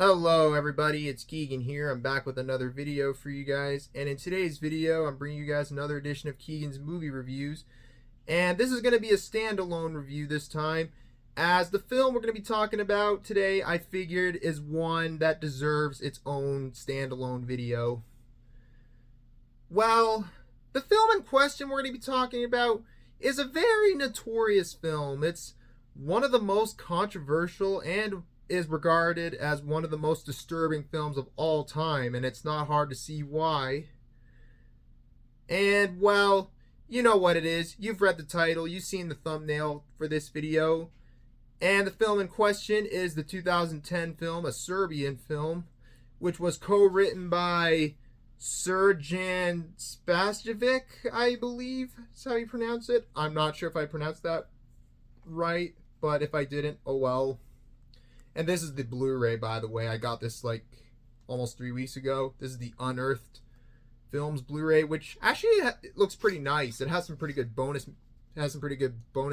Hello everybody, it's Keagan here. I'm back with another video for you guys, and in today's video I'm bringing you guys another edition of Keagan's movie reviews, and this is going to be a standalone review this time, as the film we're going to be talking about today I figured is one that deserves its own standalone video. Well, the film in question we're going to be talking about is a very notorious film. It's one of the most controversial and is regarded as one of the most disturbing films of all time, and it's not hard to see why. And, well, you know what it is. You've read the title, you've seen the thumbnail for this video, and the film in question is the 2010 film, a Serbian film, which was co-written by Srdjan Spasovic, I believe is how you pronounce it. I'm not sure if I pronounced that right, but if I didn't, oh well. And this is the Blu-ray, by the way. I got this like almost 3 weeks ago. This is the Unearthed Films Blu-ray, which actually it looks pretty nice. It has some pretty good bonus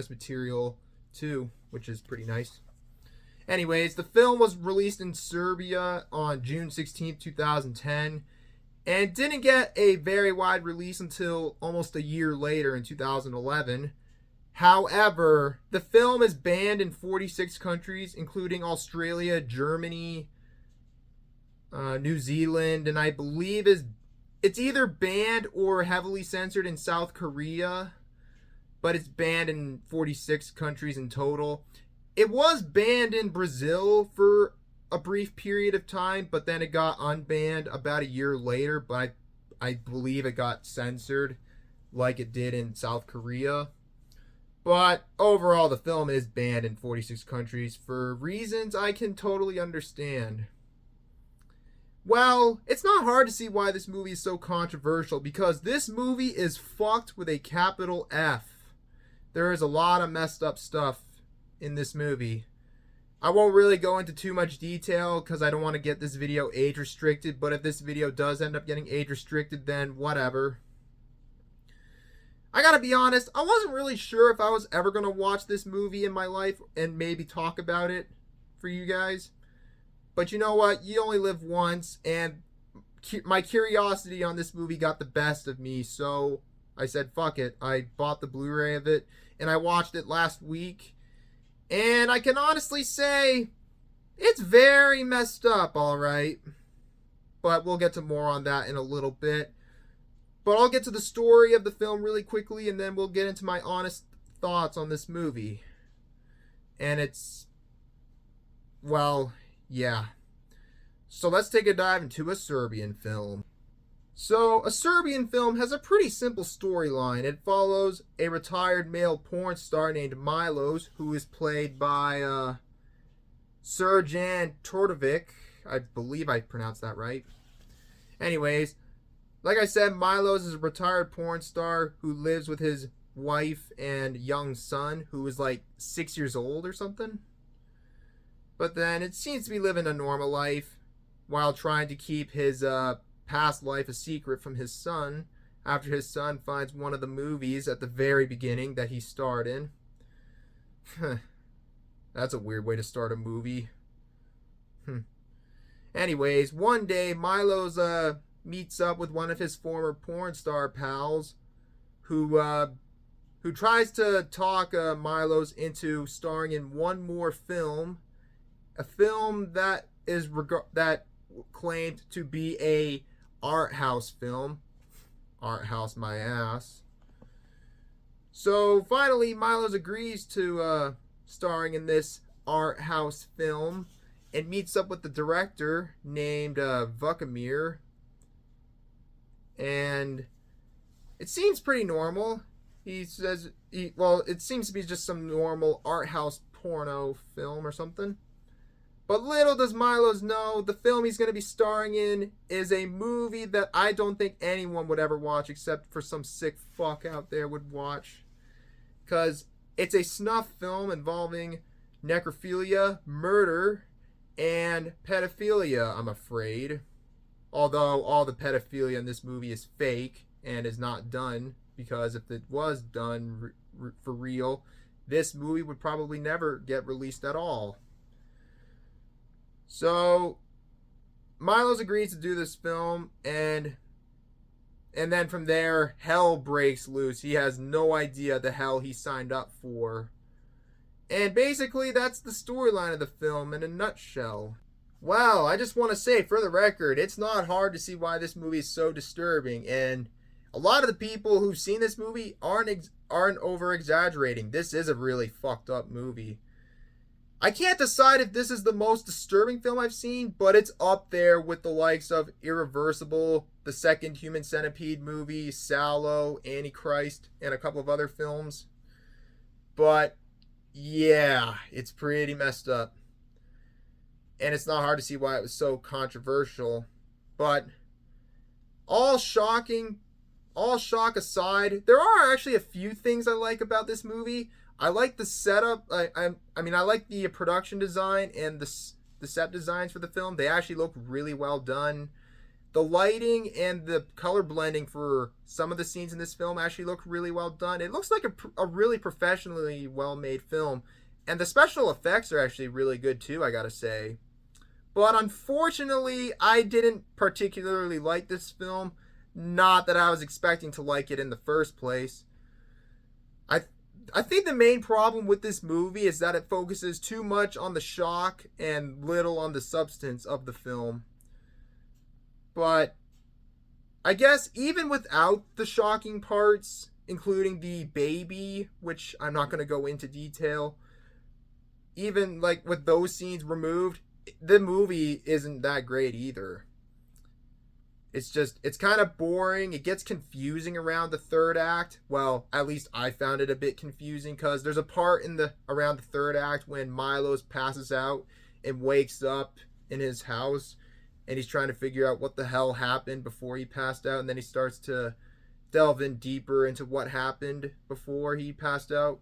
material too, which is pretty nice. Anyways, the film was released in Serbia on June 16th, 2010, and didn't get a very wide release until almost a year later in 2011. However, the film is banned in 46 countries, including Australia, Germany, New Zealand, and I believe it's either banned or heavily censored in South Korea, but it's banned in 46 countries in total. It was banned in Brazil for a brief period of time, but then it got unbanned about a year later, but I believe it got censored like it did in South Korea. But overall, the film is banned in 46 countries for reasons I can totally understand. Well, it's not hard to see why this movie is so controversial, because this movie is fucked with a capital F. There is a lot of messed up stuff in this movie. I won't really go into too much detail because I don't want to get this video age restricted, but if this video does end up getting age restricted, then whatever. I gotta be honest, I wasn't really sure if I was ever gonna watch this movie in my life and maybe talk about it for you guys. But you know what? You only live once, and my curiosity on this movie got the best of me, so I said, fuck it. I bought the Blu-ray of it, and I watched it last week. And I can honestly say, it's very messed up, alright. But we'll get to more on that in a little bit. But I'll get to the story of the film really quickly, and then we'll get into my honest thoughts on this movie. And it's, well, yeah. So let's take a dive into a Serbian film. So, a Serbian film has a pretty simple storyline. It follows a retired male porn star named Milos, who is played by Srdjan Todorovic. I believe I pronounced that right. Anyways, like I said, Milos is a retired porn star who lives with his wife and young son, who is like 6 years old or something. But then it seems to be living a normal life while trying to keep his past life a secret from his son, after his son finds one of the movies at the very beginning that he starred in. That's a weird way to start a movie. Anyways, one day Milos meets up with one of his former porn star pals, who tries to talk Milos into starring in one more film, a film that is that claimed to be a art house film. Art house my ass. So finally Milos agrees to starring in this art house film and meets up with the director named Vukamir. And it seems pretty normal. He says, it seems to be just some normal art house porno film or something. But little does Milos know, the film he's going to be starring in is a movie that I don't think anyone would ever watch, except for some sick fuck out there would watch. Because it's a snuff film involving necrophilia, murder, and pedophilia, I'm afraid. Although all the pedophilia in this movie is fake and is not done, because if it was done for real, this movie would probably never get released at all. So Milos agrees to do this film, and then from there, hell breaks loose. He has no idea the hell he signed up for. And basically, that's the storyline of the film in a nutshell. Well, I just want to say, for the record, it's not hard to see why this movie is so disturbing, and a lot of the people who've seen this movie aren't over-exaggerating. This is a really fucked up movie. I can't decide if this is the most disturbing film I've seen, but it's up there with the likes of Irreversible, the second Human Centipede movie, Sallow, Antichrist, and a couple of other films. But yeah, it's pretty messed up. And it's not hard to see why it was so controversial. But all shock aside, there are actually a few things I like about this movie. I like the setup. I like the production design and the set designs for the film. They actually look really well done. The lighting and the color blending for some of the scenes in this film actually look really well done. It looks like a really professionally well-made film. And the special effects are actually really good too, I gotta say. But unfortunately, I didn't particularly like this film. Not that I was expecting to like it in the first place. I think the main problem with this movie is that it focuses too much on the shock and little on the substance of the film. But I guess even without the shocking parts, including the baby, which I'm not going to go into detail, even like with those scenes removed, the movie isn't that great either. It's kind of boring. It gets confusing around the third act. Well, at least I found it a bit confusing because there's a part around the third act when Milos passes out and wakes up in his house, and he's trying to figure out what the hell happened before he passed out, and then he starts to delve in deeper into what happened before he passed out.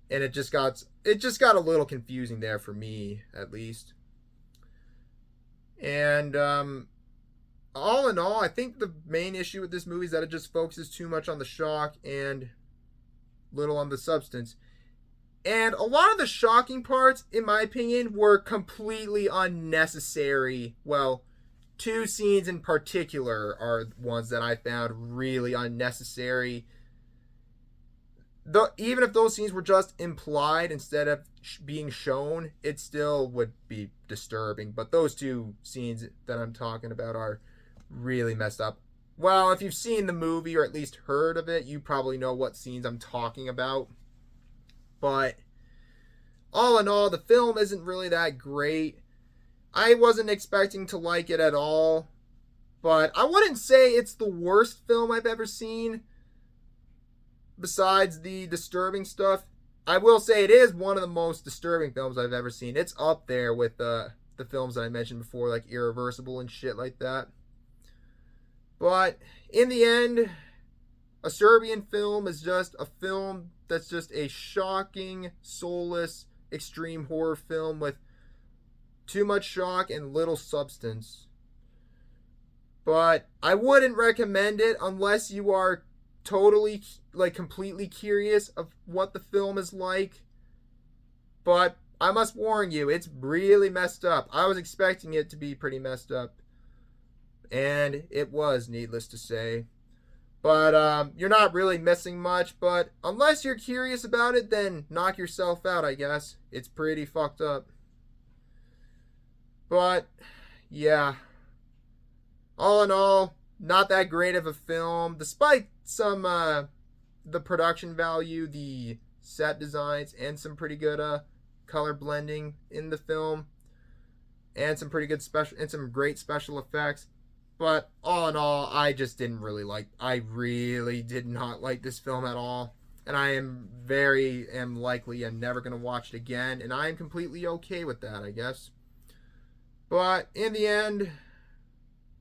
And it just got a little confusing there for me, at least. And all in all, I think the main issue with this movie is that it just focuses too much on the shock and little on the substance. And a lot of the shocking parts, in my opinion, were completely unnecessary. Well, two scenes in particular are ones that I found really unnecessary. Even if those scenes were just implied instead of being shown, it still would be disturbing. But those two scenes that I'm talking about are really messed up. Well, if you've seen the movie or at least heard of it, you probably know what scenes I'm talking about. But all in all, the film isn't really that great. I wasn't expecting to like it at all. But I wouldn't say it's the worst film I've ever seen. Besides the disturbing stuff, I will say it is one of the most disturbing films I've ever seen. It's up there with the films that I mentioned before, like Irreversible and shit like that. But in the end, a Serbian film is just a film that's just a shocking, soulless, extreme horror film with too much shock and little substance. But I wouldn't recommend it unless you are totally, completely curious of what the film is like. But I must warn you, it's really messed up. I was expecting it to be pretty messed up. And it was, needless to say. But you're not really missing much. But unless you're curious about it, then knock yourself out, I guess. It's pretty fucked up. But, yeah. All in all, not that great of a film. Despite some, the production value, the set designs, and some pretty good color blending in the film. And some pretty good some great special effects. But all in all, I really did not like this film at all. And I am likely never going to watch it again. And I am completely okay with that, I guess. But in the end,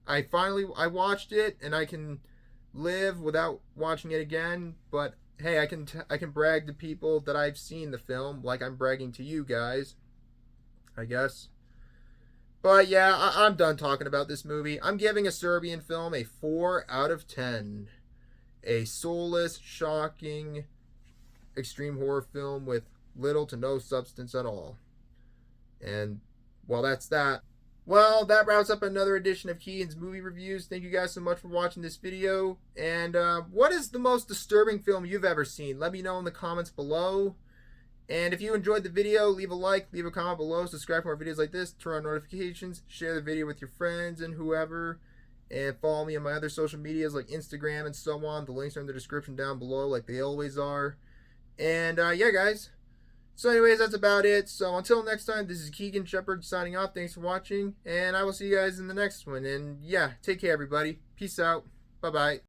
I watched it and I can live without watching it again. But hey, I can brag to people that I've seen the film like I'm bragging to you guys, I guess. But yeah, I'm done talking about this movie. I'm giving a Serbian film a 4 out of 10. A soulless, shocking, extreme horror film with little to no substance at all. And, well, that's that. Well, that wraps up another edition of Keagan's Movie Reviews. Thank you guys so much for watching this video. And what is the most disturbing film you've ever seen? Let me know in the comments below. And if you enjoyed the video, leave a like, leave a comment below, subscribe for more videos like this, turn on notifications, share the video with your friends and whoever, and follow me on my other social medias like Instagram and so on. The links are in the description down below like they always are. And yeah, guys. So anyways, that's about it. So until next time, this is Keagan Shepherd signing off. Thanks for watching, and I will see you guys in the next one. And yeah, take care, everybody. Peace out. Bye-bye.